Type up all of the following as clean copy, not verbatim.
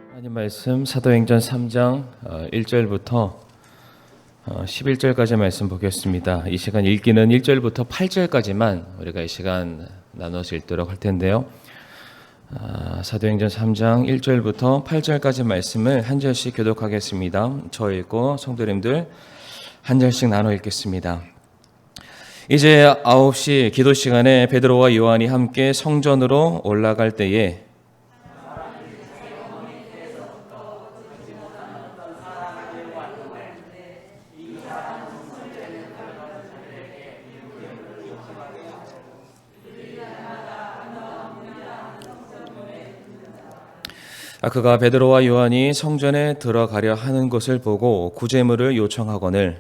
하나님 말씀 사도행전 3장 1절부터 11절까지 말씀 보겠습니다. 이 시간 읽기는 1절부터 8절까지만 우리가 이 시간 나눠서 읽도록 할 텐데요. 사도행전 3장 1절부터 8절까지 말씀을 한 절씩 교독하겠습니다. 저 읽고 성도님들 한 절씩 나눠 읽겠습니다. 이제 9시 기도 시간에 베드로와 요한이 함께 성전으로 올라갈 때에 그가 베드로와 요한이 성전에 들어가려 하는 것을 보고 구제물을 요청하거늘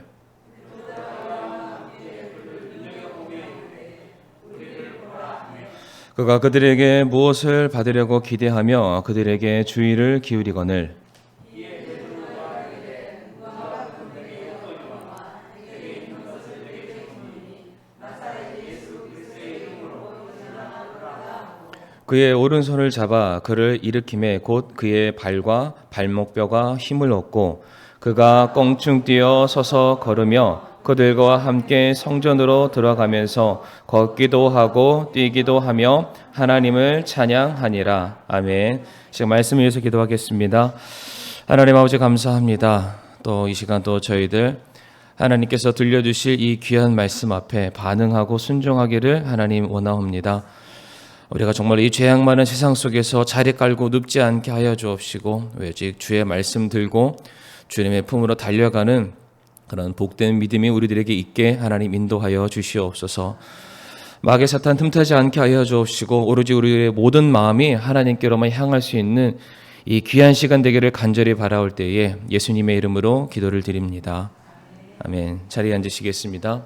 그가 그들에게 무엇을 받으려고 기대하며 그들에게 주의를 기울이거늘 그의 오른손을 잡아 그를 일으키매 곧 그의 발과 발목뼈가 힘을 얻고 그가 껑충 뛰어 서서 걸으며 그들과 함께 성전으로 들어가면서 걷기도 하고 뛰기도 하며 하나님을 찬양하니라. 아멘. 지금 말씀을 위해서 기도하겠습니다. 하나님 아버지 감사합니다. 또 이 시간 또 저희들 하나님께서 들려주실 이 귀한 말씀 앞에 반응하고 순종하기를 하나님 원하옵니다. 우리가 정말 이 죄악 많은 세상 속에서 자리 깔고 눕지 않게 하여 주옵시고 오직 주의 말씀 들고 주님의 품으로 달려가는 그런 복된 믿음이 우리들에게 있게 하나님 인도하여 주시옵소서. 마귀 사탄 틈타지 않게 하여 주옵시고 오로지 우리의 모든 마음이 하나님께로만 향할 수 있는 이 귀한 시간 되기를 간절히 바라올 때에 예수님의 이름으로 기도를 드립니다. 아멘. 자리에 앉으시겠습니다.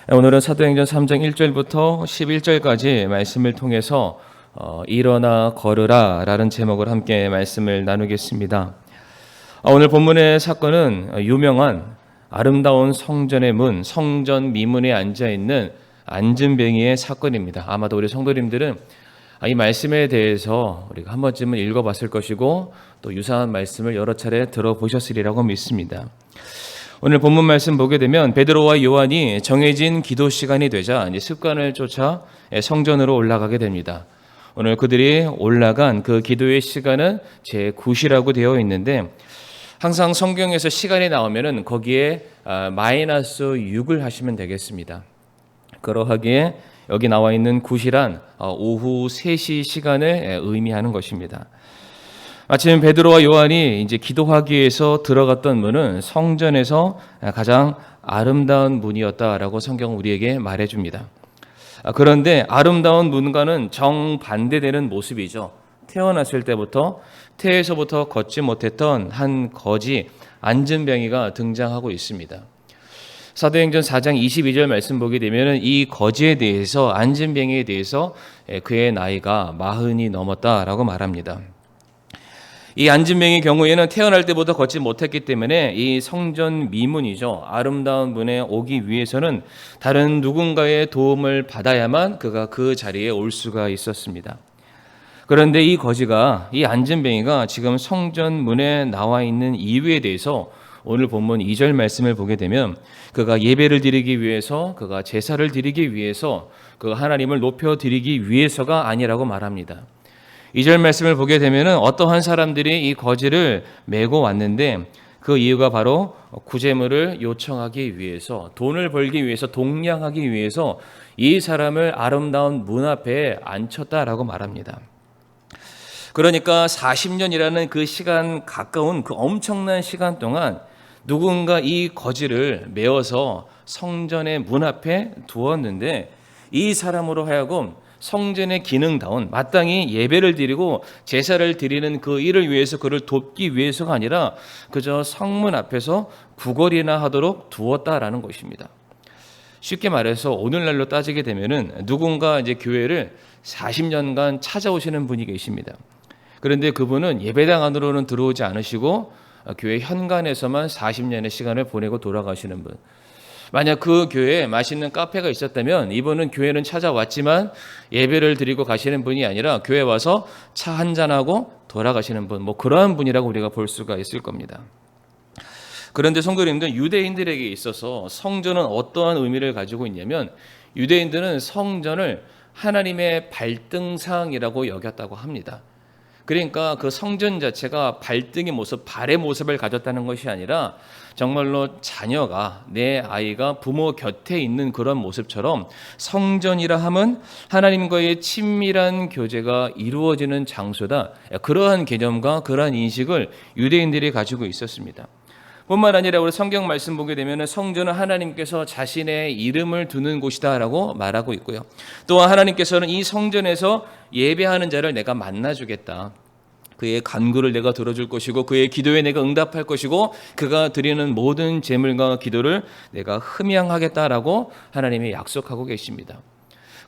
오늘은 사도행전 3장 1절부터 11절까지 말씀을 통해서 일어나 걸으라 라는 제목을 함께 말씀을 나누겠습니다. 오늘 본문의 사건은 유명한 아름다운 성전의 문, 성전 미문에 앉아있는 안진뱅이의 사건입니다. 아마도 우리 성도님들은 이 말씀에 대해서 우리가 한 번쯤은 읽어봤을 것이고 또 유사한 말씀을 여러 차례 들어보셨으리라고 믿습니다. 오늘 본문 말씀 보게 되면 베드로와 요한이 정해진 기도 시간이 되자 이제 습관을 쫓아 성전으로 올라가게 됩니다. 오늘 그들이 올라간 그 기도의 시간은 제9시라고 되어 있는데 항상 성경에서 시간이 나오면은 거기에 마이너스 6을 하시면 되겠습니다. 그러하기에 여기 나와 있는 9시란 오후 3시 시간을 의미하는 것입니다. 마침 베드로와 요한이 이제 기도하기 위해서 들어갔던 문은 성전에서 가장 아름다운 문이었다라고 성경은 우리에게 말해줍니다. 그런데 아름다운 문과는 정반대되는 모습이죠. 태어났을 때부터 태에서부터 걷지 못했던 한 거지 안진뱅이가 등장하고 있습니다. 사도행전 4장 22절 말씀 보게 되면 이 거지에 대해서 안진뱅이에 대해서 그의 나이가 40이 넘었다라고 말합니다. 이 안진뱅의 경우에는 태어날 때부터 걷지 못했기 때문에 이 성전 미문이죠. 아름다운 문에 오기 위해서는 다른 누군가의 도움을 받아야만 그가 그 자리에 올 수가 있었습니다. 그런데 이 거지가, 이 안진뱅이가 지금 성전 문에 나와 있는 이유에 대해서 오늘 본문 2절 말씀을 보게 되면 그가 예배를 드리기 위해서, 그가 제사를 드리기 위해서, 그 하나님을 높여드리기 위해서가 아니라고 말합니다. 2절 말씀을 보게 되면 어떠한 사람들이 이 거지를 메고 왔는데 그 이유가 바로 구제물을 요청하기 위해서, 돈을 벌기 위해서, 동냥하기 위해서 이 사람을 아름다운 문 앞에 앉혔다라고 말합니다. 그러니까 40년이라는 그 시간 가까운 그 엄청난 시간 동안 누군가 이 거지를 메어서 성전의 문 앞에 두었는데 이 사람으로 하여금 성전의 기능다운 마땅히 예배를 드리고 제사를 드리는 그 일을 위해서 그를 돕기 위해서가 아니라 그저 성문 앞에서 구걸이나 하도록 두었다라는 것입니다. 쉽게 말해서 오늘날로 따지게 되면은 누군가 이제 교회를 40년간 찾아오시는 분이 계십니다. 그런데 그분은 예배당 안으로는 들어오지 않으시고 교회 현관에서만 40년의 시간을 보내고 돌아가시는 분. 만약 그 교회에 맛있는 카페가 있었다면 이분은 교회는 찾아왔지만 예배를 드리고 가시는 분이 아니라 교회 와서 차 한잔하고 돌아가시는 분, 그러한 분이라고 우리가 볼 수가 있을 겁니다. 그런데 성도님들, 유대인들에게 있어서 성전은 어떠한 의미를 가지고 있냐면 유대인들은 성전을 하나님의 발등상이라고 여겼다고 합니다. 그러니까 그 성전 자체가 발등의 모습, 발의 모습을 가졌다는 것이 아니라 정말로 자녀가, 내 아이가 부모 곁에 있는 그런 모습처럼 성전이라 함은 하나님과의 친밀한 교제가 이루어지는 장소다. 그러한 개념과 그러한 인식을 유대인들이 가지고 있었습니다. 뿐만 아니라 우리 성경 말씀 보게 되면 성전은 하나님께서 자신의 이름을 두는 곳이다라고 말하고 있고요. 또한 하나님께서는 이 성전에서 예배하는 자를 내가 만나주겠다. 그의 간구를 내가 들어줄 것이고 그의 기도에 내가 응답할 것이고 그가 드리는 모든 제물과 기도를 내가 흠양하겠다라고 하나님이 약속하고 계십니다.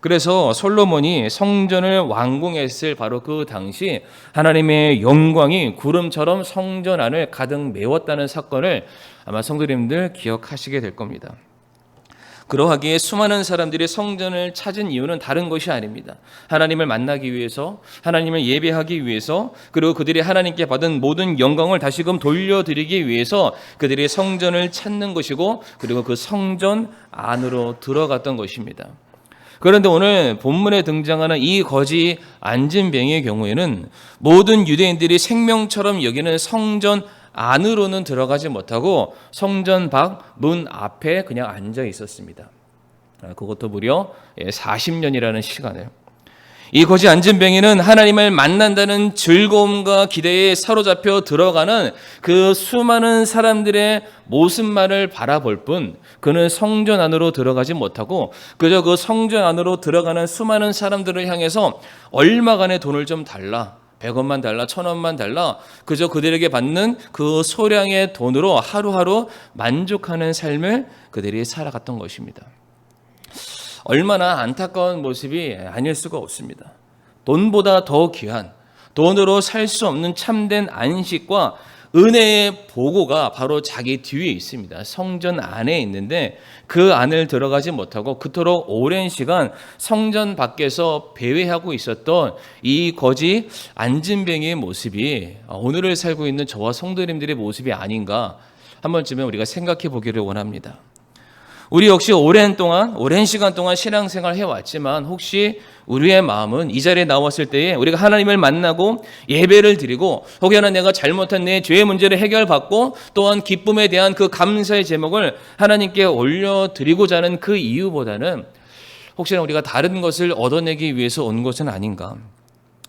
그래서 솔로몬이 성전을 완공했을 바로 그 당시 하나님의 영광이 구름처럼 성전 안을 가득 메웠다는 사건을 아마 성도님들 기억하시게 될 겁니다. 그러하기에 수많은 사람들이 성전을 찾은 이유는 다른 것이 아닙니다. 하나님을 만나기 위해서, 하나님을 예배하기 위해서, 그리고 그들이 하나님께 받은 모든 영광을 다시금 돌려드리기 위해서 그들이 성전을 찾는 것이고 그리고 그 성전 안으로 들어갔던 것입니다. 그런데 오늘 본문에 등장하는 이 거지 안진뱅이의 경우에는 모든 유대인들이 생명처럼 여기는 성전 안으로는 들어가지 못하고 성전 밖 문 앞에 그냥 앉아 있었습니다. 그것도 무려 40년이라는 시간을. 이 거지 안진뱅이는 하나님을 만난다는 즐거움과 기대에 사로잡혀 들어가는 그 수많은 사람들의 모습만을 바라볼 뿐 그는 성전 안으로 들어가지 못하고 그저 그 성전 안으로 들어가는 수많은 사람들을 향해서 얼마간의 돈을 좀 달라, 100원만 달라, 1000원만 달라, 그저 그들에게 받는 그 소량의 돈으로 하루하루 만족하는 삶을 그들이 살아갔던 것입니다. 얼마나 안타까운 모습이 아닐 수가 없습니다. 돈보다 더 귀한, 돈으로 살 수 없는 참된 안식과 은혜의 보고가 바로 자기 뒤에 있습니다. 성전 안에 있는데 그 안을 들어가지 못하고 그토록 오랜 시간 성전 밖에서 배회하고 있었던 이 거지 안진뱅이의 모습이 오늘을 살고 있는 저와 성도님들의 모습이 아닌가 한 번쯤은 우리가 생각해 보기를 원합니다. 우리 역시 오랜 시간 동안 신앙생활 해왔지만 혹시 우리의 마음은 이 자리에 나왔을 때에 우리가 하나님을 만나고 예배를 드리고 혹여나 내가 잘못한 내 죄의 문제를 해결받고 또한 기쁨에 대한 그 감사의 제목을 하나님께 올려드리고자 하는 그 이유보다는 혹시나 우리가 다른 것을 얻어내기 위해서 온 것은 아닌가.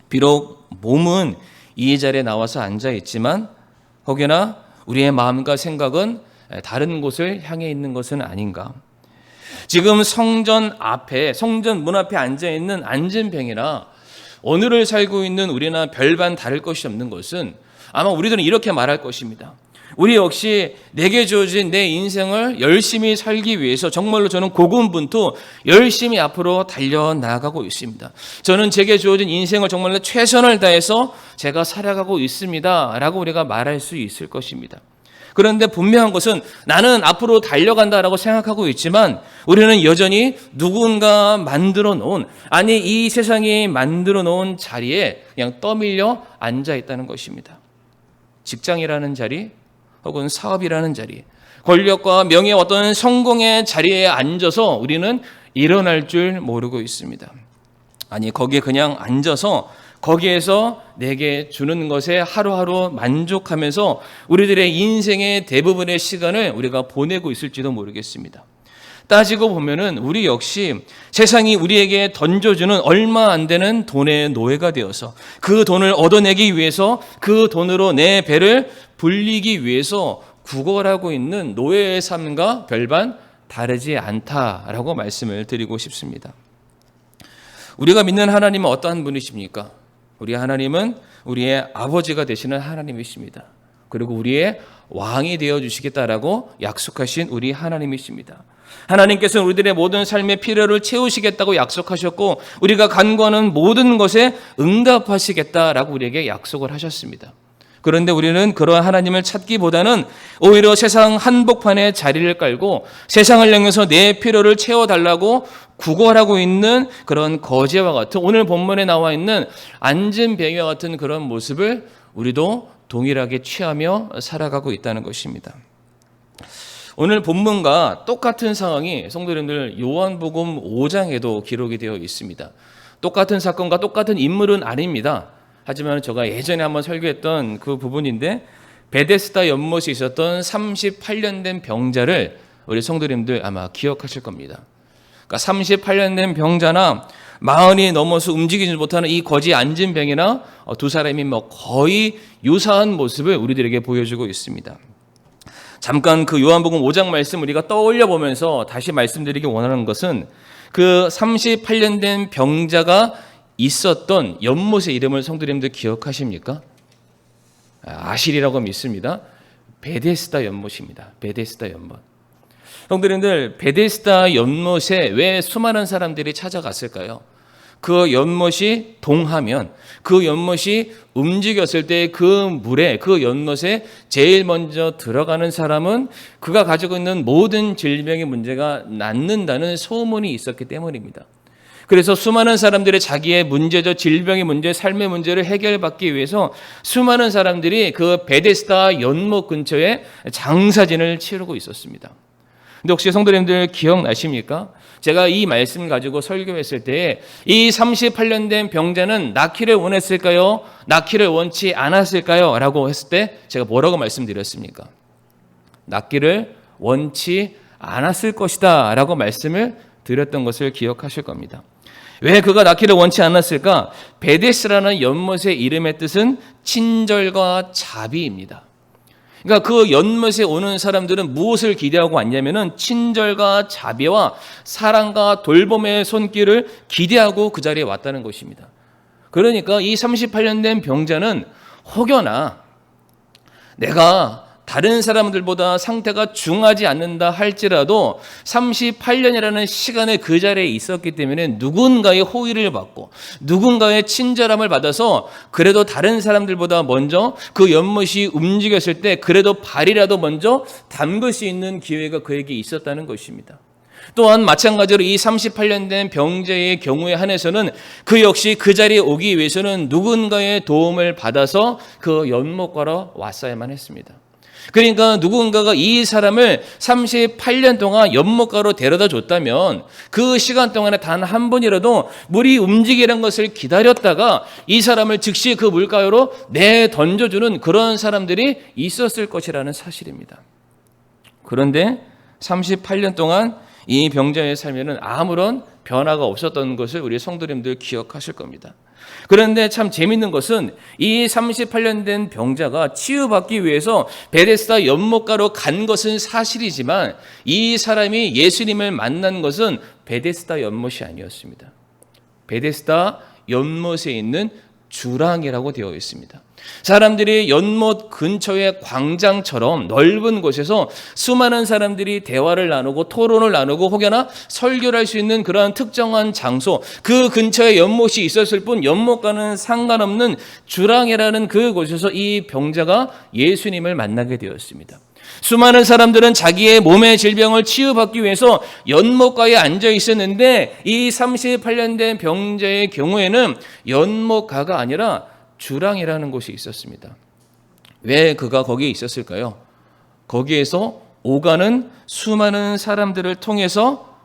비록 몸은 이 자리에 나와서 앉아있지만 혹여나 우리의 마음과 생각은 다른 곳을 향해 있는 것은 아닌가. 지금 성전 문 앞에 앉아있는 안진뱅이나 오늘을 살고 있는 우리나 별반 다를 것이 없는 것은 아마 우리들은 이렇게 말할 것입니다. 우리 역시 내게 주어진 내 인생을 열심히 살기 위해서 정말로 저는 고군분투 열심히 앞으로 달려나가고 있습니다. 저는 제게 주어진 인생을 정말로 최선을 다해서 제가 살아가고 있습니다 라고 우리가 말할 수 있을 것입니다. 그런데 분명한 것은 나는 앞으로 달려간다라고 생각하고 있지만 우리는 여전히 누군가 만들어 놓은, 아니 이 세상이 만들어 놓은 자리에 그냥 떠밀려 앉아 있다는 것입니다. 직장이라는 자리 혹은 사업이라는 자리, 권력과 명예, 어떤 성공의 자리에 앉아서 우리는 일어날 줄 모르고 있습니다. 아니 거기에 그냥 앉아서 거기에서 내게 주는 것에 하루하루 만족하면서 우리들의 인생의 대부분의 시간을 우리가 보내고 있을지도 모르겠습니다. 따지고 보면은 우리 역시 세상이 우리에게 던져주는 얼마 안 되는 돈의 노예가 되어서 그 돈을 얻어내기 위해서 그 돈으로 내 배를 불리기 위해서 구걸하고 있는 노예의 삶과 별반 다르지 않다라고 말씀을 드리고 싶습니다. 우리가 믿는 하나님은 어떠한 분이십니까? 우리 하나님은 우리의 아버지가 되시는 하나님이십니다. 그리고 우리의 왕이 되어주시겠다라고 약속하신 우리 하나님이십니다. 하나님께서는 우리들의 모든 삶의 필요를 채우시겠다고 약속하셨고 우리가 간구하는 모든 것에 응답하시겠다라고 우리에게 약속을 하셨습니다. 그런데 우리는 그러한 하나님을 찾기보다는 오히려 세상 한복판에 자리를 깔고 세상을 향해서 내 필요를 채워달라고 구걸하고 있는 그런 거지와 같은, 오늘 본문에 나와 있는 앉은 뱅이와 같은 그런 모습을 우리도 동일하게 취하며 살아가고 있다는 것입니다. 오늘 본문과 똑같은 상황이 성도님들 요한복음 5장에도 기록이 되어 있습니다. 똑같은 사건과 똑같은 인물은 아닙니다. 하지만 제가 예전에 한번 설교했던 그 부분인데, 베데스다 연못에 있었던 38년 된 병자를 우리 성도님들 아마 기억하실 겁니다. 그러니까 38년 된 병자나 40이 넘어서 움직이지 못하는 이 거지 앉은 병이나 두 사람이 거의 유사한 모습을 우리들에게 보여주고 있습니다. 잠깐 그 요한복음 5장 말씀 우리가 떠올려 보면서 다시 말씀드리기 원하는 것은, 그 38년 된 병자가 있었던 연못의 이름을 성도님들 기억하십니까? 아실이라고 믿습니다. 베데스다 연못입니다. 베데스다 연못. 성도님들, 베데스다 연못에 왜 수많은 사람들이 찾아갔을까요? 그 연못이 동하면, 그 연못이 움직였을 때 그 물에, 그 연못에 제일 먼저 들어가는 사람은 그가 가지고 있는 모든 질병의 문제가 낫는다는 소문이 있었기 때문입니다. 그래서 수많은 사람들이 자기의 문제죠, 질병의 문제, 삶의 문제를 해결받기 위해서 수많은 사람들이 그 베데스다 연못 근처에 장사진을 치르고 있었습니다. 근데 혹시 성도님들 기억나십니까? 제가 이 말씀을 가지고 설교했을 때 이 38년 된 병자는 낫기를 원했을까요? 낫기를 원치 않았을까요? 라고 했을 때 제가 뭐라고 말씀드렸습니까? 낫기를 원치 않았을 것이다 라고 말씀을 드렸던 것을 기억하실 겁니다. 왜 그가 낫기를 원치 않았을까? 베데스라는 연못의 이름의 뜻은 친절과 자비입니다. 그러니까 그 연못에 오는 사람들은 무엇을 기대하고 왔냐면은 친절과 자비와 사랑과 돌봄의 손길을 기대하고 그 자리에 왔다는 것입니다. 그러니까 이 38년 된 병자는 혹여나 내가 다른 사람들보다 상태가 중하지 않는다 할지라도 38년이라는 시간에 그 자리에 있었기 때문에 누군가의 호의를 받고 누군가의 친절함을 받아서 그래도 다른 사람들보다 먼저 그 연못이 움직였을 때 그래도 발이라도 먼저 담글 수 있는 기회가 그에게 있었다는 것입니다. 또한 마찬가지로 이 38년 된 병자의 경우에 한해서는 그 역시 그 자리에 오기 위해서는 누군가의 도움을 받아서 그 연못가로 왔어야만 했습니다. 그러니까 누군가가 이 사람을 38년 동안 연못가로 데려다 줬다면 그 시간 동안에 단 한 번이라도 물이 움직이는 것을 기다렸다가 이 사람을 즉시 그 물가로 내던져주는 그런 사람들이 있었을 것이라는 사실입니다. 그런데 38년 동안 이 병자의 삶에는 아무런 변화가 없었던 것을 우리 성도님들 기억하실 겁니다. 그런데 참 재밌는 것은 이 38년 된 병자가 치유받기 위해서 베데스다 연못가로 간 것은 사실이지만 이 사람이 예수님을 만난 것은 베데스다 연못이 아니었습니다. 베데스다 연못에 있는 주랑이라고 되어 있습니다. 사람들이 연못 근처의 광장처럼 넓은 곳에서 수많은 사람들이 대화를 나누고 토론을 나누고 혹여나 설교를 할 수 있는 그러한 특정한 장소, 그 근처에 연못이 있었을 뿐 연못과는 상관없는 주랑이라는 그 곳에서 이 병자가 예수님을 만나게 되었습니다. 수많은 사람들은 자기의 몸의 질병을 치유받기 위해서 연못가에 앉아 있었는데 이 38년 된 병자의 경우에는 연못가가 아니라 주랑이라는 곳이 있었습니다. 왜 그가 거기에 있었을까요? 거기에서 오가는 수많은 사람들을 통해서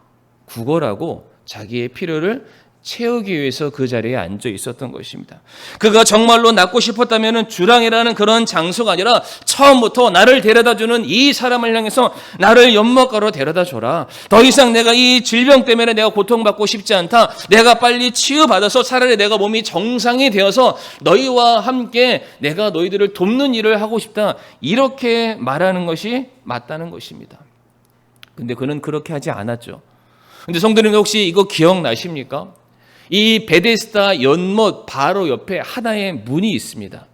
구걸하고 자기의 필요를 채우기 위해서 그 자리에 앉아 있었던 것입니다. 그가 정말로 낫고 싶었다면 주랑이라는 그런 장소가 아니라 처음부터 나를 데려다주는 이 사람을 향해서 나를 연못가로 데려다줘라. 더 이상 내가 이 질병 때문에 내가 고통받고 싶지 않다. 내가 빨리 치유받아서 차라리 내가 몸이 정상이 되어서 너희와 함께 내가 너희들을 돕는 일을 하고 싶다. 이렇게 말하는 것이 맞다는 것입니다. 근데 그는 그렇게 하지 않았죠. 근데 성도님 혹시 이거 기억나십니까? 이 베데스다 연못 바로 옆에 하나의 문이 있습니다.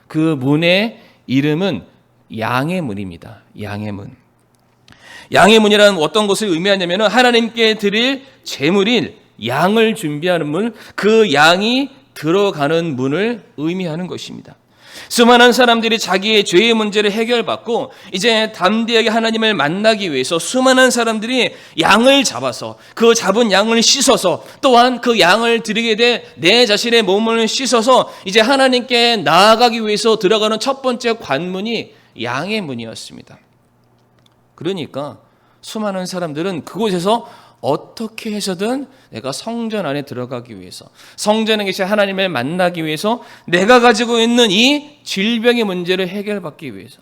그 문의 이름은 양의 문입니다. 양의 문. 양의 문이라는 어떤 것을 의미하냐면 하나님께 드릴 제물인 양을 준비하는 문, 그 양이 들어가는 문을 의미하는 것입니다. 수많은 사람들이 자기의 죄의 문제를 해결받고 이제 담대하게 하나님을 만나기 위해서 수많은 사람들이 양을 잡아서 그 잡은 양을 씻어서 또한 그 양을 드리게 돼 내 자신의 몸을 씻어서 이제 하나님께 나아가기 위해서 들어가는 첫 번째 관문이 양의 문이었습니다. 그러니까 수많은 사람들은 그곳에서 어떻게 해서든 내가 성전 안에 들어가기 위해서, 성전에 계신 하나님을 만나기 위해서, 내가 가지고 있는 이 질병의 문제를 해결받기 위해서.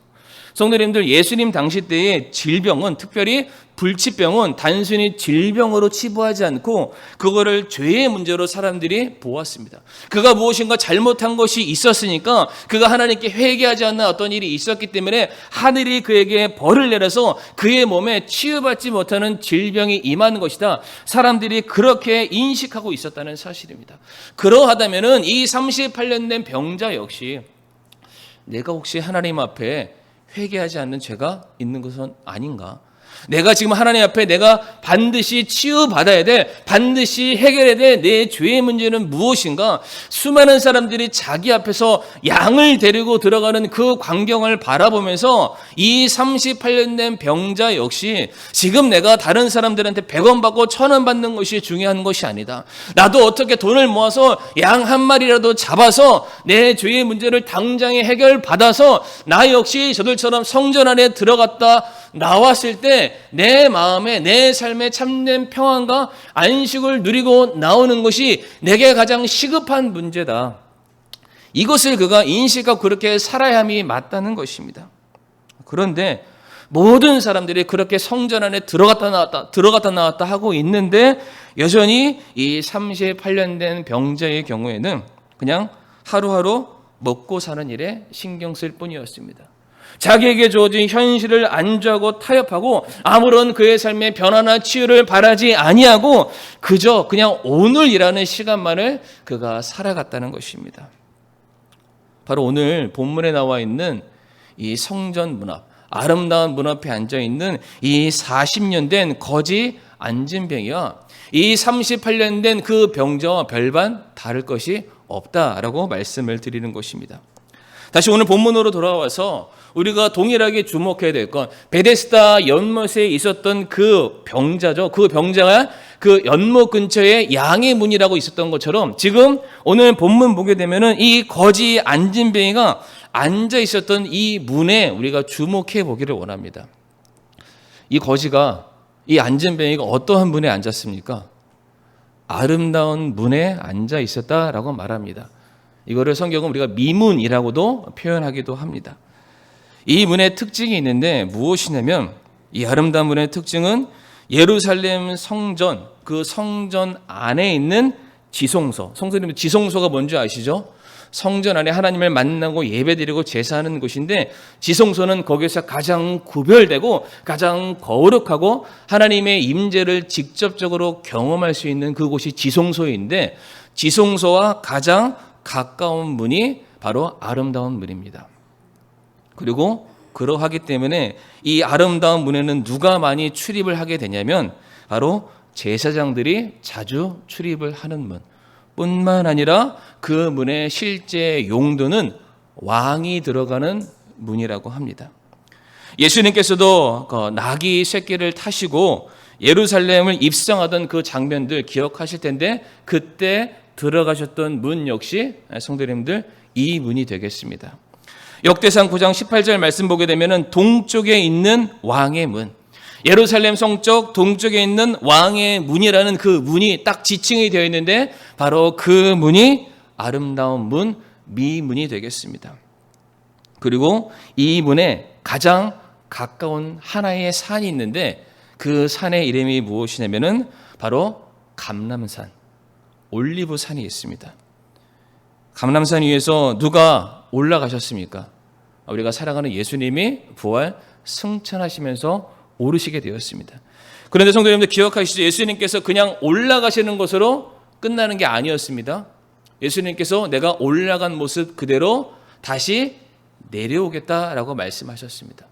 성도님들, 예수님 당시 때의 질병은, 특별히 불치병은 단순히 질병으로 치부하지 않고 그거를 죄의 문제로 사람들이 보았습니다. 그가 무엇인가 잘못한 것이 있었으니까 그가 하나님께 회개하지 않는 어떤 일이 있었기 때문에 하늘이 그에게 벌을 내려서 그의 몸에 치유받지 못하는 질병이 임하는 것이다. 사람들이 그렇게 인식하고 있었다는 사실입니다. 그러하다면은 이 38년 된 병자 역시 내가 혹시 하나님 앞에 회개하지 않는 죄가 있는 것은 아닌가? 내가 지금 하나님 앞에 내가 반드시 치유받아야 될, 반드시 해결해야 될 내 죄의 문제는 무엇인가? 수많은 사람들이 자기 앞에서 양을 데리고 들어가는 그 광경을 바라보면서 이 38년 된 병자 역시 지금 내가 다른 사람들한테 100원 받고 1000원 받는 것이 중요한 것이 아니다. 나도 어떻게 돈을 모아서 양 한 마리라도 잡아서 내 죄의 문제를 당장에 해결받아서 나 역시 저들처럼 성전 안에 들어갔다 나왔을 때 내 마음에, 내 삶에 참된 평안과 안식을 누리고 나오는 것이 내게 가장 시급한 문제다. 이것을 그가 인식하고 그렇게 살아야 함이 맞다는 것입니다. 그런데 모든 사람들이 그렇게 성전 안에 들어갔다 나왔다 하고 있는데 여전히 이 38년 된 병자의 경우에는 그냥 하루하루 먹고 사는 일에 신경 쓸 뿐이었습니다. 자기에게 주어진 현실을 안주하고 타협하고 아무런 그의 삶의 변화나 치유를 바라지 아니하고 그저 그냥 오늘이라는 시간만을 그가 살아갔다는 것입니다. 바로 오늘 본문에 나와 있는 이 성전 문 앞, 아름다운 문 앞에 앉아있는 이 40년 된 거지 안진병이와 이 38년 된 그 병자와 별반 다를 것이 없다라고 말씀을 드리는 것입니다. 다시 오늘 본문으로 돌아와서 우리가 동일하게 주목해야 될 건 베데스다 연못에 있었던 그 병자죠. 그 병자가 그 연못 근처에 양의 문이라고 있었던 것처럼 지금 오늘 본문 보게 되면은 이 거지 안진뱅이가 앉아 있었던 이 문에 우리가 주목해 보기를 원합니다. 이 거지가, 이 안진뱅이가 어떠한 문에 앉았습니까? 아름다운 문에 앉아 있었다라고 말합니다. 이거를 성경은 우리가 미문이라고도 표현하기도 합니다. 이 문의 특징이 있는데 무엇이냐면 이 아름다운 문의 특징은 예루살렘 성전, 그 성전 안에 있는 지성소. 성도님, 지성소가 뭔지 아시죠? 성전 안에 하나님을 만나고 예배드리고 제사하는 곳인데 지성소는 거기서 가장 구별되고 가장 거룩하고 하나님의 임재를 직접적으로 경험할 수 있는 그곳이 지성소인데 지성소와 가장 가까운 문이 바로 아름다운 문입니다. 그리고 그러하기 때문에 이 아름다운 문에는 누가 많이 출입을 하게 되냐면 바로 제사장들이 자주 출입을 하는 문 뿐만 아니라 그 문의 실제 용도는 왕이 들어가는 문이라고 합니다. 예수님께서도 그 나귀 새끼를 타시고 예루살렘을 입성하던 그 장면들 기억하실 텐데 그때 들어가셨던 문 역시 성도님들 이 문이 되겠습니다. 역대상 9장 18절 말씀 보게 되면 동쪽에 있는 왕의 문, 예루살렘 성쪽 동쪽에 있는 왕의 문이라는 그 문이 딱 지칭이 되어 있는데 바로 그 문이 아름다운 문, 미문이 되겠습니다. 그리고 이 문에 가장 가까운 하나의 산이 있는데 그 산의 이름이 무엇이냐면은 바로 감람산, 올리브산이 있습니다. 감람산 위에서 누가 올라가셨습니까? 우리가 사랑하는 예수님이 부활 승천하시면서 오르시게 되었습니다. 그런데 성도 여러분들 기억하시죠? 예수님께서 그냥 올라가시는 것으로 끝나는 게 아니었습니다. 예수님께서 내가 올라간 모습 그대로 다시 내려오겠다라고 말씀하셨습니다.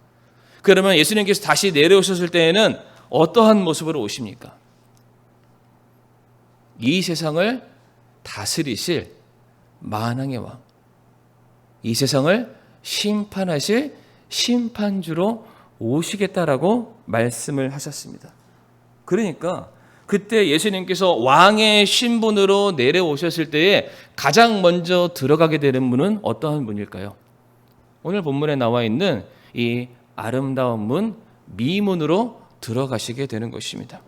그러면 예수님께서 다시 내려오셨을 때에는 어떠한 모습으로 오십니까? 이 세상을 다스리실 만왕의 왕, 이 세상을 심판하실 심판주로 오시겠다라고 말씀을 하셨습니다. 그러니까 그때 예수님께서 왕의 신분으로 내려오셨을 때에 가장 먼저 들어가게 되는 문은 어떠한 문일까요? 오늘 본문에 나와 있는 이 아름다운 문, 미문으로 들어가시게 되는 것입니다.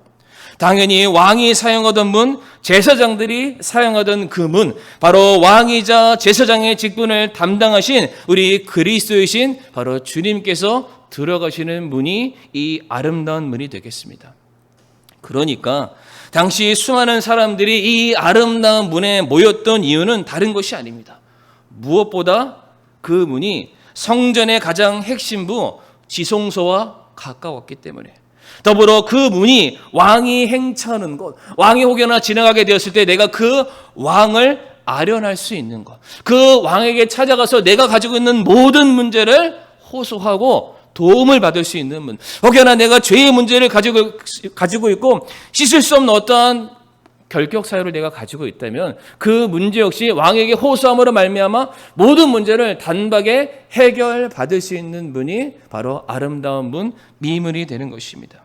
당연히 왕이 사용하던 문, 제사장들이 사용하던 그 문, 바로 왕이자 제사장의 직분을 담당하신 우리 그리스도이신 바로 주님께서 들어가시는 문이 이 아름다운 문이 되겠습니다. 그러니까 당시 수많은 사람들이 이 아름다운 문에 모였던 이유는 다른 것이 아닙니다. 무엇보다 그 문이 성전의 가장 핵심부 지성소와 가까웠기 때문에, 더불어 그 문이 왕이 행차하는 곳, 왕이 혹여나 지나가게 되었을 때 내가 그 왕을 아련할 수 있는 것, 그 왕에게 찾아가서 내가 가지고 있는 모든 문제를 호소하고 도움을 받을 수 있는 문, 혹여나 내가 죄의 문제를 가지고 있고 씻을 수 없는 어떠한 결격 사유를 내가 가지고 있다면 그 문제 역시 왕에게 호소함으로 말미암아 모든 문제를 단박에 해결받을 수 있는 문이 바로 아름다운 문, 미문이 되는 것입니다.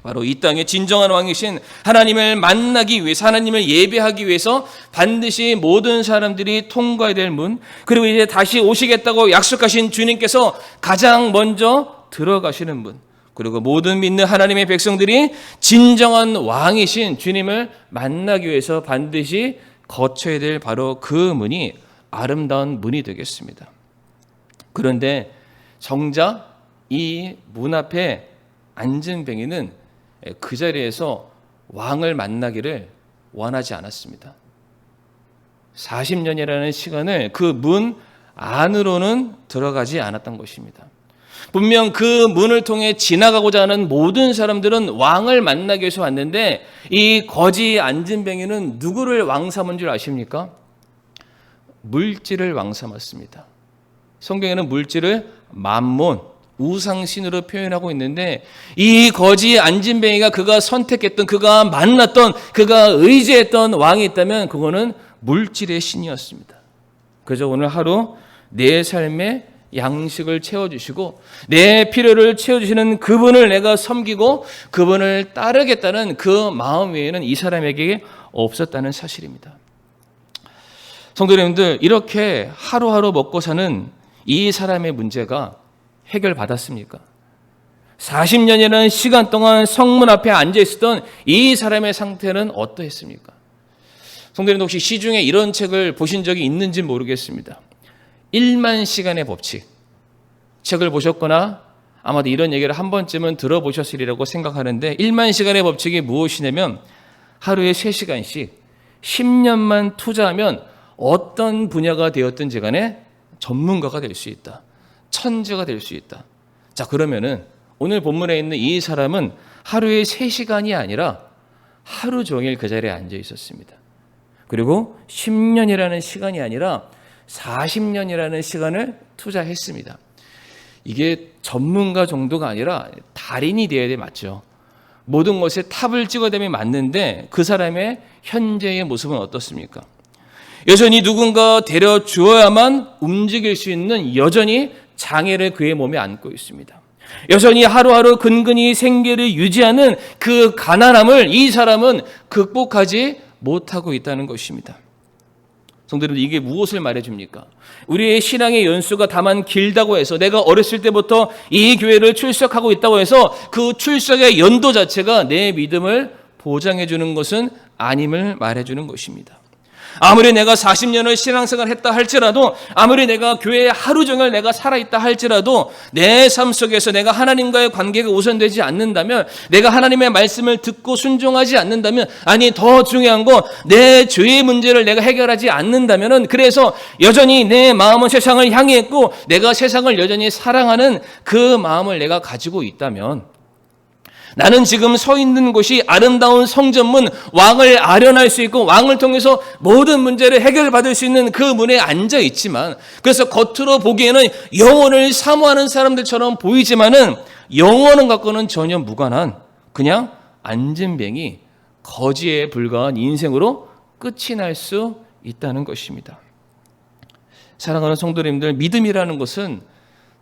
바로 이 땅의 진정한 왕이신 하나님을 만나기 위해서, 하나님을 예배하기 위해서 반드시 모든 사람들이 통과해야 될 문, 그리고 이제 다시 오시겠다고 약속하신 주님께서 가장 먼저 들어가시는 문, 그리고 모든 믿는 하나님의 백성들이 진정한 왕이신 주님을 만나기 위해서 반드시 거쳐야 될 바로 그 문이 아름다운 문이 되겠습니다. 그런데 정작 이 문 앞에 앉은 뱅이는 그 자리에서 왕을 만나기를 원하지 않았습니다. 40년이라는 시간을 그 문 안으로는 들어가지 않았던 것입니다. 분명 그 문을 통해 지나가고자 하는 모든 사람들은 왕을 만나기 위해서 왔는데 이 거지 앉은 뱅이는 누구를 왕 삼은 줄 아십니까? 물질을 왕 삼았습니다. 성경에는 물질을 맘몬, 우상신으로 표현하고 있는데 이 거지 앉은 뱅이가 그가 선택했던, 그가 만났던, 그가 의지했던 왕이 있다면 그거는 물질의 신이었습니다. 그래서 오늘 하루 내 삶의 양식을 채워주시고 내 필요를 채워주시는 그분을 내가 섬기고 그분을 따르겠다는 그 마음 외에는 이 사람에게 없었다는 사실입니다. 성도 여러분들, 이렇게 하루하루 먹고 사는 이 사람의 문제가 해결받았습니까? 40년이라는 시간 동안 성문 앞에 앉아 있었던 이 사람의 상태는 어떠했습니까? 성도 여러분, 혹시 시중에 이런 책을 보신 적이 있는지 모르겠습니다. 1만 시간의 법칙, 책을 보셨거나 아마도 이런 얘기를 한 번쯤은 들어보셨으리라고 생각하는데 1만 시간의 법칙이 무엇이냐면 하루에 3시간씩 10년만 투자하면 어떤 분야가 되었든지 간에 전문가가 될 수 있다. 천재가 될 수 있다. 자, 그러면은 오늘 본문에 있는 이 사람은 하루에 3시간이 아니라 하루 종일 그 자리에 앉아 있었습니다. 그리고 10년이라는 시간이 아니라 40년이라는 시간을 투자했습니다. 이게 전문가 정도가 아니라 달인이 되어야 돼, 맞죠? 모든 것에 탑을 찍어야 됨이 맞는데 그 사람의 현재의 모습은 어떻습니까? 여전히 누군가 데려주어야만 움직일 수 있는 여전히 장애를 그의 몸에 안고 있습니다. 여전히 하루하루 근근히 생계를 유지하는 그 가난함을 이 사람은 극복하지 못하고 있다는 것입니다. 성도들은 이게 무엇을 말해줍니까? 우리의 신앙의 연수가 다만 길다고 해서 내가 어렸을 때부터 이 교회를 출석하고 있다고 해서 그 출석의 연도 자체가 내 믿음을 보장해 주는 것은 아님을 말해주는 것입니다. 아무리 내가 40년을 신앙생활 했다 할지라도, 아무리 내가 교회에 하루 종일 내가 살아있다 할지라도 내 삶 속에서 내가 하나님과의 관계가 우선되지 않는다면, 내가 하나님의 말씀을 듣고 순종하지 않는다면, 아니 더 중요한 건 내 죄의 문제를 내가 해결하지 않는다면, 그래서 여전히 내 마음은 세상을 향해 있고 내가 세상을 여전히 사랑하는 그 마음을 내가 가지고 있다면, 나는 지금 서 있는 곳이 아름다운 성전문, 왕을 아련할 수 있고 왕을 통해서 모든 문제를 해결받을 수 있는 그 문에 앉아 있지만, 그래서 겉으로 보기에는 영혼을 사모하는 사람들처럼 보이지만은 영혼은 갖고는 전혀 무관한 그냥 앉은 뱅이, 거지에 불과한 인생으로 끝이 날 수 있다는 것입니다. 사랑하는 성도님들, 믿음이라는 것은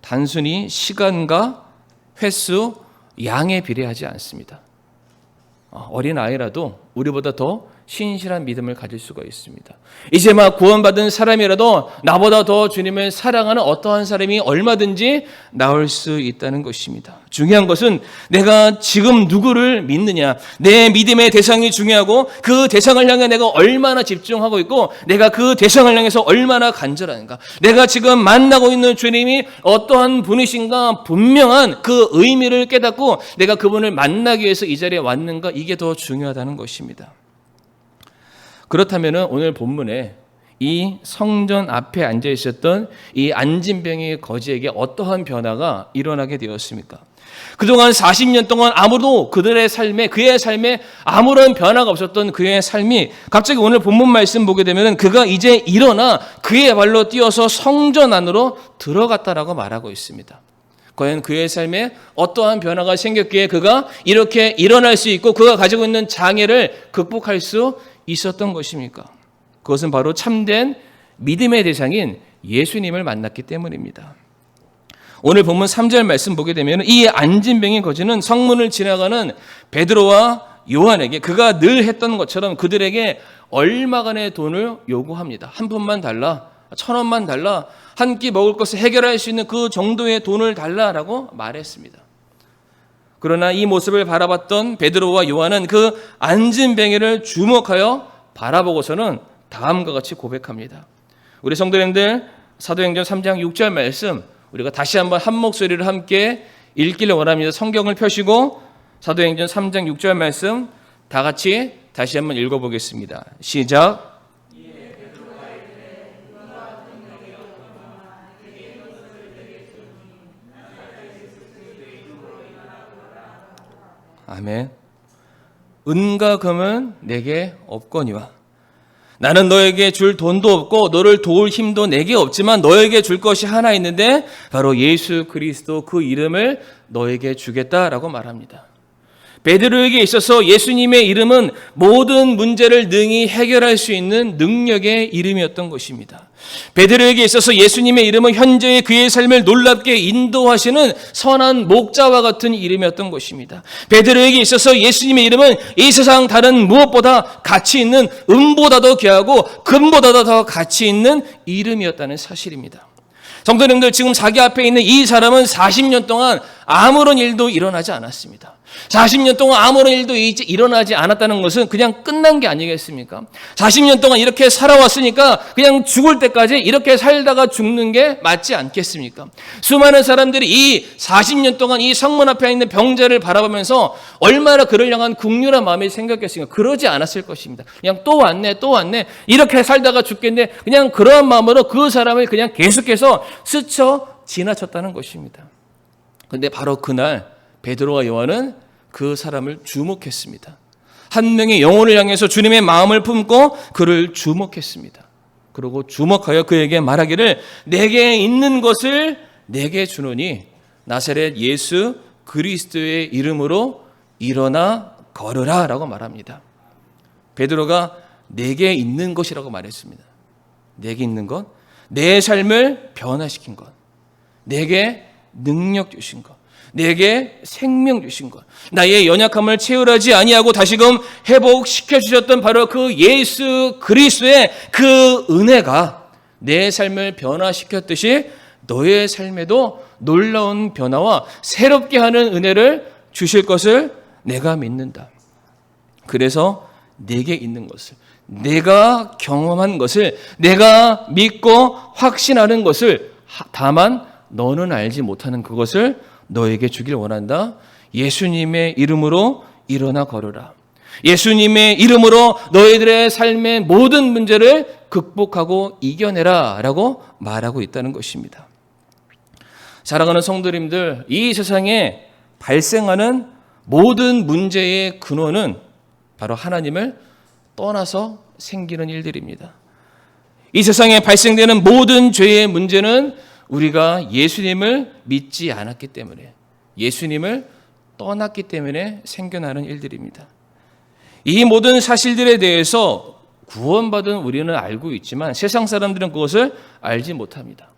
단순히 시간과 횟수, 양에 비례하지 않습니다. 어린 아이라도 우리보다 더 신실한 믿음을 가질 수가 있습니다. 이제 막 구원받은 사람이라도 나보다 더 주님을 사랑하는 어떠한 사람이 얼마든지 나올 수 있다는 것입니다. 중요한 것은 내가 지금 누구를 믿느냐, 내 믿음의 대상이 중요하고 그 대상을 향해 내가 얼마나 집중하고 있고 내가 그 대상을 향해서 얼마나 간절한가, 내가 지금 만나고 있는 주님이 어떠한 분이신가 분명한 그 의미를 깨닫고 내가 그분을 만나기 위해서 이 자리에 왔는가, 이게 더 중요하다는 것입니다. 그렇다면 오늘 본문에 이 성전 앞에 앉아 있었던 이 안진병의 거지에게 어떠한 변화가 일어나게 되었습니까? 그동안 40년 동안 아무도 그의 삶에 아무런 변화가 없었던 그의 삶이 갑자기 오늘 본문 말씀 보게 되면 그가 이제 일어나 그의 발로 뛰어서 성전 안으로 들어갔다라고 말하고 있습니다. 과연 그의 삶에 어떠한 변화가 생겼기에 그가 이렇게 일어날 수 있고 그가 가지고 있는 장애를 극복할 수 있었던 것입니까? 그것은 바로 참된 믿음의 대상인 예수님을 만났기 때문입니다. 오늘 본문 3절 말씀 보게 되면 이 안진병의 거지는 성문을 지나가는 베드로와 요한에게 그가 늘 했던 것처럼 그들에게 얼마간의 돈을 요구합니다. 한 푼만 달라, 1,000원만 달라, 한 끼 먹을 것을 해결할 수 있는 그 정도의 돈을 달라라고 말했습니다. 그러나 이 모습을 바라봤던 베드로와 요한은 그 안진뱅이를 주목하여 바라보고서는 다음과 같이 고백합니다. 우리 성도님들, 사도행전 3장 6절 말씀 우리가 다시 한번 한 목소리를 함께 읽기를 원합니다. 성경을 펴시고 사도행전 3장 6절 말씀 다 같이 다시 한번 읽어보겠습니다. 시작. 아멘. 은과 금은 내게 없거니와 나는 너에게 줄 돈도 없고 너를 도울 힘도 내게 없지만 너에게 줄 것이 하나 있는데 바로 예수 그리스도 그 이름을 너에게 주겠다라고 말합니다. 베드로에게 있어서 예수님의 이름은 모든 문제를 능히 해결할 수 있는 능력의 이름이었던 것입니다. 베드로에게 있어서 예수님의 이름은 현재의 그의 삶을 놀랍게 인도하시는 선한 목자와 같은 이름이었던 것입니다. 베드로에게 있어서 예수님의 이름은 이 세상 다른 무엇보다 가치 있는 은보다도 귀하고 금보다도 더 가치 있는 이름이었다는 사실입니다. 성도님들, 지금 자기 앞에 있는 이 사람은 40년 동안 아무런 일도 일어나지 않았습니다. 40년 동안 아무런 일도 일어나지 않았다는 것은 그냥 끝난 게 아니겠습니까? 40년 동안 이렇게 살아왔으니까 그냥 죽을 때까지 이렇게 살다가 죽는 게 맞지 않겠습니까? 수많은 사람들이 이 40년 동안 이 성문 앞에 있는 병자를 바라보면서 얼마나 그를 향한 긍휼한 마음이 생겼겠습니까? 그러지 않았을 것입니다. 그냥 또 왔네 이렇게 살다가 죽겠네, 그냥 그러한 마음으로 그 사람을 그냥 계속해서 스쳐 지나쳤다는 것입니다. 그런데 바로 그날 베드로와 요한은 그 사람을 주목했습니다. 한 명의 영혼을 향해서 주님의 마음을 품고 그를 주목했습니다. 그리고 주목하여 그에게 말하기를 내게 있는 것을 내게 주노니 나사렛 예수 그리스도의 이름으로 일어나 걸으라 라고 말합니다. 베드로가 내게 있는 것이라고 말했습니다. 내게 있는 것, 내 삶을 변화시킨 것, 내게 능력 주신 것, 내게 생명 주신 것, 나의 연약함을 채울하지 아니하고 다시금 회복시켜 주셨던 바로 그 예수 그리스도의 그 은혜가 내 삶을 변화시켰듯이 너의 삶에도 놀라운 변화와 새롭게 하는 은혜를 주실 것을 내가 믿는다. 그래서 내게 있는 것을, 내가 경험한 것을, 내가 믿고 확신하는 것을, 다만 너는 알지 못하는 그것을 너에게 주길 원한다. 예수님의 이름으로 일어나 걸으라. 예수님의 이름으로 너희들의 삶의 모든 문제를 극복하고 이겨내라 라고 말하고 있다는 것입니다. 사랑하는 성도님들, 이 세상에 발생하는 모든 문제의 근원은 바로 하나님을 떠나서 생기는 일들입니다. 이 세상에 발생되는 모든 죄의 문제는 우리가 예수님을 믿지 않았기 때문에, 예수님을 떠났기 때문에 생겨나는 일들입니다. 이 모든 사실들에 대해서 구원받은 우리는 알고 있지만 세상 사람들은 그것을 알지 못합니다.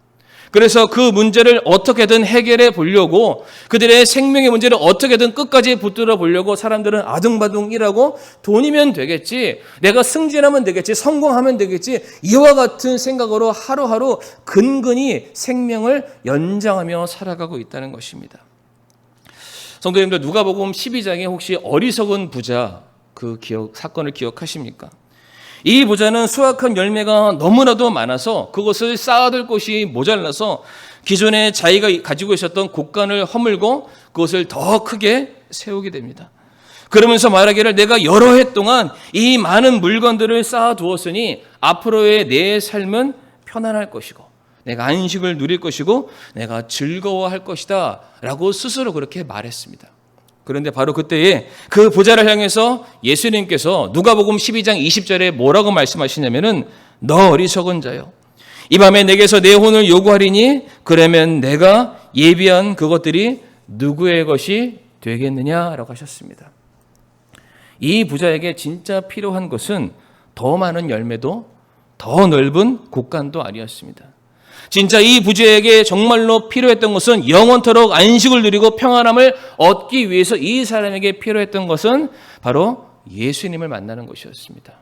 그래서 그 문제를 어떻게든 해결해 보려고, 그들의 생명의 문제를 어떻게든 끝까지 붙들어 보려고 사람들은 아둥바둥 일하고, 돈이면 되겠지, 내가 승진하면 되겠지, 성공하면 되겠지, 이와 같은 생각으로 하루하루 근근히 생명을 연장하며 살아가고 있다는 것입니다. 성도님들, 누가복음 12장에 혹시 어리석은 부자 그 사건을 기억하십니까? 이 부자는 수확한 열매가 너무나도 많아서 그것을 쌓아둘 곳이 모자라서 기존에 자기가 가지고 있었던 곡간을 허물고 그것을 더 크게 세우게 됩니다. 그러면서 말하기를, 내가 여러 해 동안 이 많은 물건들을 쌓아두었으니 앞으로의 내 삶은 편안할 것이고 내가 안식을 누릴 것이고 내가 즐거워할 것이다 라고 스스로 그렇게 말했습니다. 그런데 바로 그때에 그 부자를 향해서 예수님께서 누가복음 12장 20절에 뭐라고 말씀하시냐면은, 너 어리석은 자여, 이 밤에 내게서 내 혼을 요구하리니 그러면 내가 예비한 그것들이 누구의 것이 되겠느냐라고 하셨습니다. 이 부자에게 진짜 필요한 것은 더 많은 열매도 더 넓은 곡간도 아니었습니다. 진짜 이 부자에게 정말로 필요했던 것은 영원토록 안식을 누리고 평안함을 얻기 위해서 이 사람에게 필요했던 것은 바로 예수님을 만나는 것이었습니다.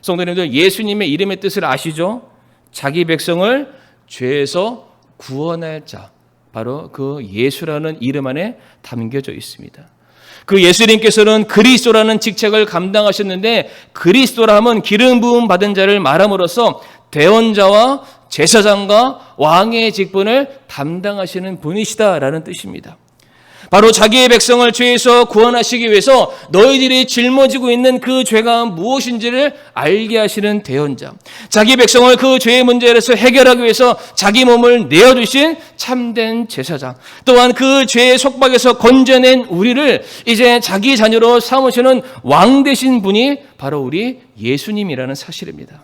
성도님들, 예수님의 이름의 뜻을 아시죠? 자기 백성을 죄에서 구원할 자, 바로 그 예수라는 이름 안에 담겨져 있습니다. 그 예수님께서는 그리스도라는 직책을 감당하셨는데, 그리스도라 하면 기름 부음 받은 자를 말함으로써 대언자와 제사장과 왕의 직분을 담당하시는 분이시다라는 뜻입니다. 바로 자기의 백성을 죄에서 구원하시기 위해서 너희들이 짊어지고 있는 그 죄가 무엇인지를 알게 하시는 대언자, 자기 백성을 그 죄의 문제에서 해결하기 위해서 자기 몸을 내어주신 참된 제사장, 또한 그 죄의 속박에서 건져낸 우리를 이제 자기 자녀로 삼으시는 왕 되신 분이 바로 우리 예수님이라는 사실입니다.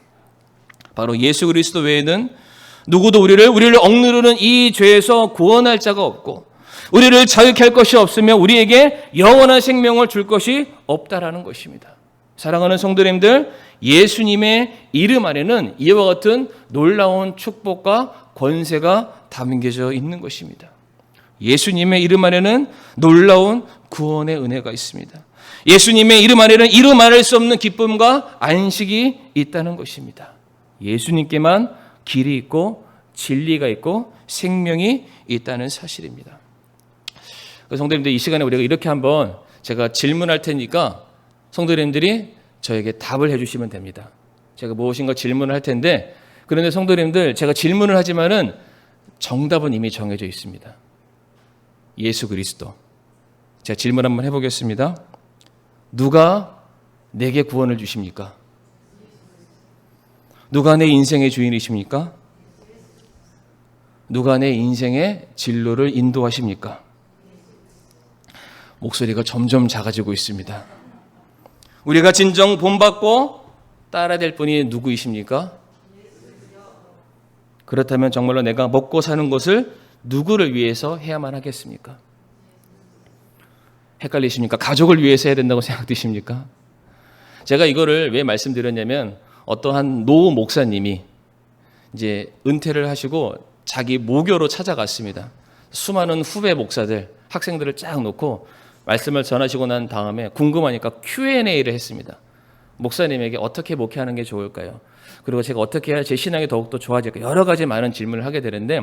바로 예수 그리스도 외에는 누구도 우리를 억누르는 이 죄에서 구원할 자가 없고, 우리를 자유케 할 것이 없으며 우리에게 영원한 생명을 줄 것이 없다라는 것입니다. 사랑하는 성도님들, 예수님의 이름 안에는 이와 같은 놀라운 축복과 권세가 담겨져 있는 것입니다. 예수님의 이름 안에는 놀라운 구원의 은혜가 있습니다. 예수님의 이름 안에는 이루 말할 수 없는 기쁨과 안식이 있다는 것입니다. 예수님께만 길이 있고 진리가 있고 생명이 있다는 사실입니다. 성도님들, 이 시간에 우리가 이렇게 한번 제가 질문할 테니까 성도님들이 저에게 답을 해주시면 됩니다. 제가 무엇인가 질문을 할 텐데, 그런데 성도님들, 제가 질문을 하지만은 정답은 이미 정해져 있습니다. 예수 그리스도. 제가 질문 한번 해보겠습니다. 누가 내게 구원을 주십니까? 누가 내 인생의 주인이십니까? 누가 내 인생의 진로를 인도하십니까? 목소리가 점점 작아지고 있습니다. 우리가 진정 본받고 따라야 될 분이 누구이십니까? 그렇다면 정말로 내가 먹고 사는 것을 누구를 위해서 해야만 하겠습니까? 헷갈리십니까? 가족을 위해서 해야 된다고 생각되십니까? 제가 이거를 왜 말씀드렸냐면, 어떠한 노 목사님이 이제 은퇴를 하시고 자기 모교로 찾아갔습니다. 수많은 후배 목사들, 학생들을 쫙 놓고 말씀을 전하시고 난 다음에 궁금하니까 Q&A를 했습니다. 목사님에게 어떻게 목회하는 게 좋을까요? 그리고 제가 어떻게 해야 제 신앙이 더욱더 좋아질까요? 여러 가지 많은 질문을 하게 되는데,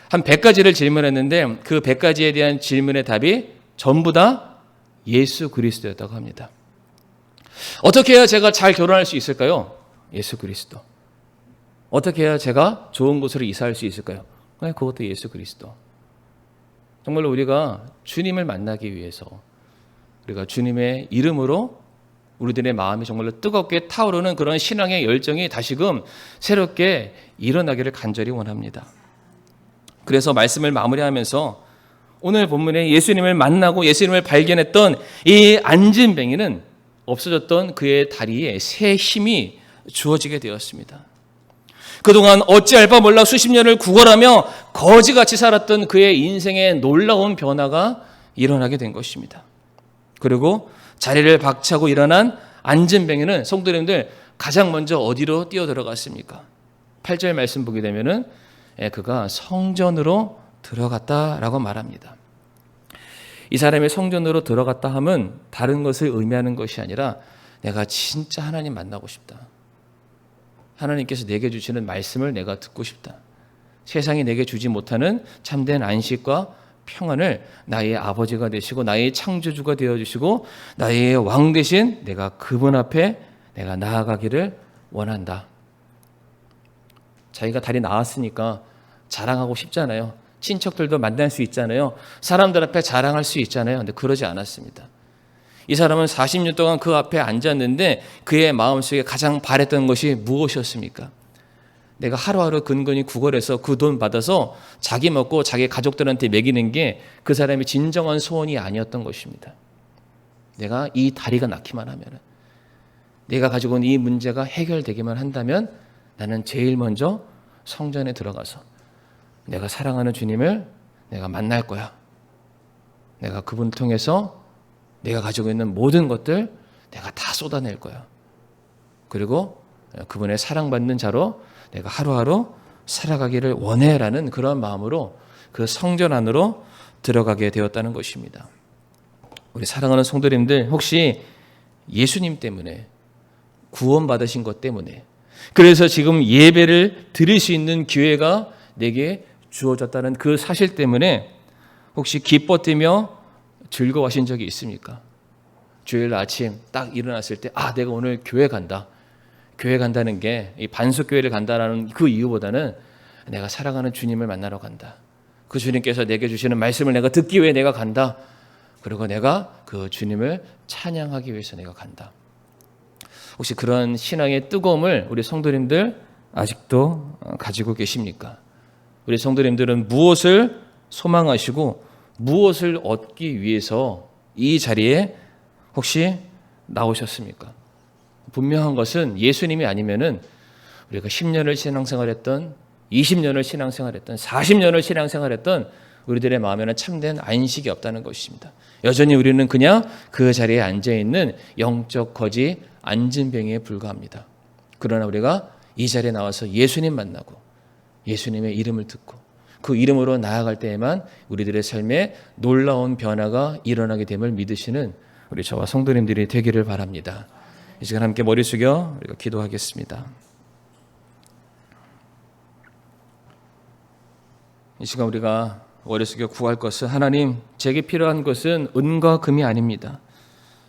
한 100가지를 질문했는데 그 100가지에 대한 질문의 답이 전부 다 예수 그리스도였다고 합니다. 어떻게 해야 제가 잘 결혼할 수 있을까요? 예수 그리스도. 어떻게 해야 제가 좋은 곳으로 이사할 수 있을까요? 그것도 예수 그리스도. 정말로 우리가 주님을 만나기 위해서, 우리가 주님의 이름으로 우리들의 마음이 정말로 뜨겁게 타오르는 그런 신앙의 열정이 다시금 새롭게 일어나기를 간절히 원합니다. 그래서 말씀을 마무리하면서 오늘 본문에 예수님을 만나고 예수님을 발견했던 이 안진뱅이는 없어졌던 그의 다리에 새 힘이 주어지게 되었습니다. 그동안 어찌할 바 몰라 수십 년을 구걸하며 거지같이 살았던 그의 인생에 놀라운 변화가 일어나게 된 것입니다. 그리고 자리를 박차고 일어난 안진뱅이는 성도님들 가장 먼저 어디로 뛰어 들어갔습니까? 8절 말씀 보게 되면은 그가 성전으로 들어갔다라고 말합니다. 이 사람이 성전으로 들어갔다 하면 다른 것을 의미하는 것이 아니라 내가 진짜 하나님 만나고 싶다. 하나님께서 내게 주시는 말씀을 내가 듣고 싶다. 세상이 내게 주지 못하는 참된 안식과 평안을 나의 아버지가 되시고 나의 창조주가 되어주시고 나의 왕 대신 내가 그분 앞에 내가 나아가기를 원한다. 자기가 다리 나았으니까 자랑하고 싶잖아요. 친척들도 만날 수 있잖아요. 사람들 앞에 자랑할 수 있잖아요. 근데 그러지 않았습니다. 이 사람은 40년 동안 그 앞에 앉았는데 그의 마음속에 가장 바랬던 것이 무엇이었습니까? 내가 하루하루 근근히 구걸해서 그 돈 받아서 자기 먹고 자기 가족들한테 먹이는 게 그 사람의 진정한 소원이 아니었던 것입니다. 내가 이 다리가 낫기만 하면, 내가 가지고 온 이 문제가 해결되기만 한다면 나는 제일 먼저 성전에 들어가서 내가 사랑하는 주님을 내가 만날 거야. 내가 그분을 통해서 내가 가지고 있는 모든 것들 내가 다 쏟아낼 거야. 그리고 그분의 사랑받는 자로 내가 하루하루 살아가기를 원해라는 그런 마음으로 그 성전 안으로 들어가게 되었다는 것입니다. 우리 사랑하는 성도님들, 혹시 예수님 때문에 구원받으신 것 때문에 그래서 지금 예배를 드릴 수 있는 기회가 내게 주어졌다는 그 사실 때문에 혹시 기뻐 뛰며 즐거워하신 적이 있습니까? 주일 아침 딱 일어났을 때 내가 오늘 교회 간다. 교회 간다는 게 이 반석교회를 간다라는 그 이유보다는 내가 사랑하는 주님을 만나러 간다. 그 주님께서 내게 주시는 말씀을 내가 듣기 위해 내가 간다. 그리고 내가 그 주님을 찬양하기 위해서 내가 간다. 혹시 그런 신앙의 뜨거움을 우리 성도님들 아직도 가지고 계십니까? 우리 성도님들은 무엇을 소망하시고 무엇을 얻기 위해서 이 자리에 혹시 나오셨습니까? 분명한 것은 예수님이 아니면은 우리가 10년을 신앙생활했던 20년을 신앙생활했던 40년을 신앙생활했던 우리들의 마음에는 참된 안식이 없다는 것입니다. 여전히 우리는 그냥 그 자리에 앉아있는 영적 거지 앉은병에 불과합니다. 그러나 우리가 이 자리에 나와서 예수님 만나고 예수님의 이름을 듣고 그 이름으로 나아갈 때에만 우리들의 삶에 놀라운 변화가 일어나게 됨을 믿으시는 우리 저와 성도님들이 되기를 바랍니다. 이 시간 함께 머리 숙여 우리가 기도하겠습니다. 이 시간 우리가 머리 숙여 구할 것은 하나님, 제게 필요한 것은 은과 금이 아닙니다.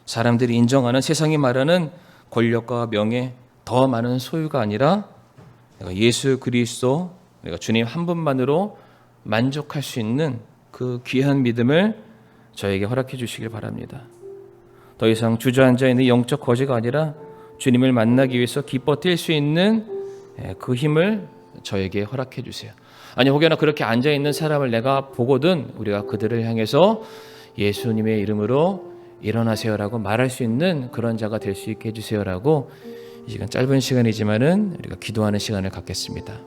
사람들이 인정하는 세상이 말하는 권력과 명예, 더 많은 소유가 아니라 내가 예수 그리스도, 내가 주님 한 분만으로 만족할 수 있는 그 귀한 믿음을 저에게 허락해 주시길 바랍니다. 더 이상 주저앉아 있는 영적 거지가 아니라 주님을 만나기 위해서 기뻐 뛸 수 있는 그 힘을 저에게 허락해 주세요. 아니 혹여나 그렇게 앉아있는 사람을 내가 보거든 우리가 그들을 향해서 예수님의 이름으로 일어나세요라고 말할 수 있는 그런 자가 될 수 있게 해주세요라고 이 시간 짧은 시간이지만은 우리가 기도하는 시간을 갖겠습니다.